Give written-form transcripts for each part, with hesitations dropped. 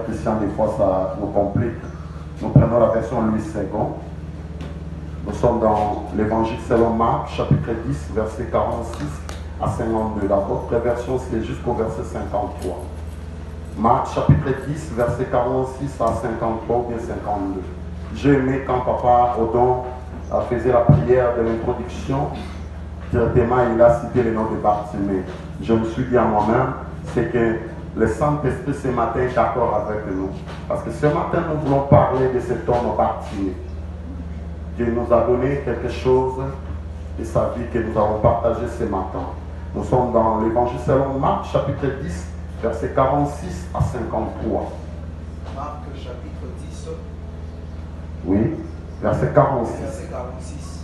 frère Christian, des fois ça nous complique. Nous prenons la version Louis II. Nous sommes dans l'évangile selon Marc, chapitre 10, verset 46 à 52. La votre version, c'est jusqu'au verset 53. Marc, chapitre 10, verset 46 à 53 ou bien 52. J'ai aimé quand Papa Odon faisait la prière de l'introduction. Directement, il a cité le nom de Bartimée. Je me suis dit à moi-même, c'est que le Saint-Esprit ce matin est d'accord avec nous. Parce que ce matin, nous voulons parler de cet homme Bartimée. Dieu nous a donné quelque chose de sa vie que nous avons partagé ce matin. Nous sommes dans l'évangile selon Marc, chapitre 10, verset 46 à 53. Marc, chapitre 10. Oui, verset 46. Verset 46.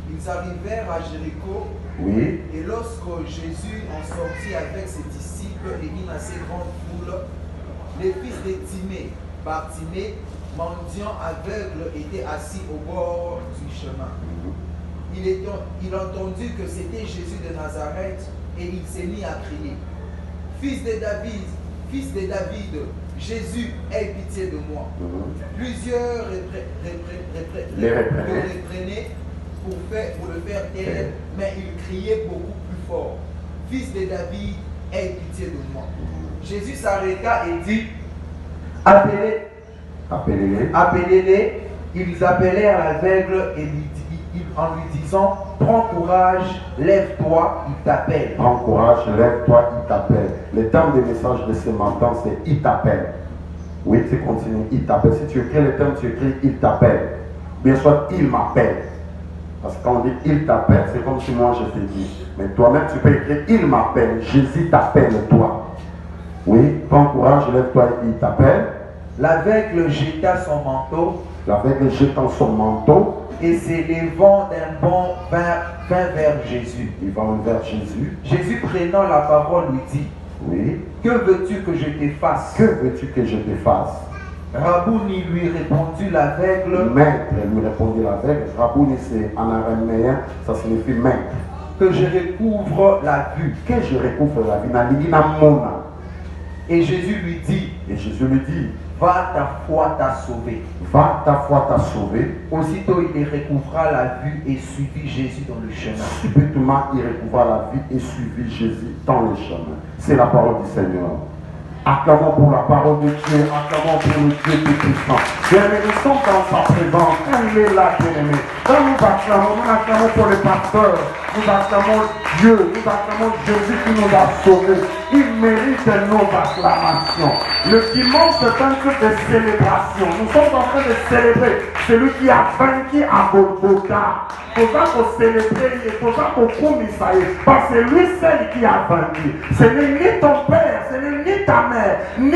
Ils arrivèrent à Jéricho. Oui. Et lorsque Jésus en sortit avec ses disciples et une assez grande foule, les fils de Timée, Bartimée, mendiant aveugle, étaient assis au bord du chemin. Il entendit que c'était Jésus de Nazareth et il s'est mis à crier: Fils de David, Jésus, aie pitié de moi. Plusieurs le reprenaient pour le faire taire, mais il criait beaucoup plus fort: Fils de David, aie pitié de moi. Jésus s'arrêta et dit: Appelez-les. Ils appelèrent l'aveugle et en lui disant: Prends courage, lève-toi, il t'appelle. Prends courage, lève-toi, il t'appelle. Le terme de message de ce matin, c'est il t'appelle. Oui, tu continues, il t'appelle. Si tu écris le terme, tu écris il t'appelle. Bien sûr, il m'appelle. Parce que quand on dit il t'appelle, c'est comme si moi je te dis. Mais toi-même, tu peux écrire il m'appelle. Jésus t'appelle, toi. Oui, prends courage, lève-toi, il t'appelle. L'aveugle jeta son manteau. L'aveugle jetant son manteau. Et s'élevant d'un bond vint vers Jésus. Il va vers Jésus. Jésus prenant la parole lui dit: Oui. Que veux-tu que je te fasse? Que veux-tu que je te fasse? Rabouni lui répondit l'aveugle. Maître, lui répondit l'aveugle. Rabouni, c'est en araméen, ça signifie maître. Que je recouvre la vue. Que je recouvre la vue. Et Jésus lui dit: Va, ta foi t'a sauvé. Va, ta foi t'a sauvé. Aussitôt il recouvra la vue et suivit Jésus dans le chemin. Subitement il recouvra la vue et suivit Jésus dans le chemin. C'est la parole du Seigneur. Acclamons pour la parole de Dieu, acclamons pour le Dieu tout-puissant. Bien-aimés, nous sommes dans sa présence. Il est là, bien-aimés. Quand nous acclamons pour le pasteur, nous acclamons Dieu, nous acclamons Jésus qui nous a sauvés. Il mérite nos acclamations. Le dimanche, c'est un jour de célébration. Nous sommes en train de célébrer celui qui a vaincu à Golgotha. Pour ça qu'on célébrer, pour ça qu'on commissaire. Parce que c'est lui seul qui a vaincu. Ce n'est ni ton père, ce n'est ni ta mère, ni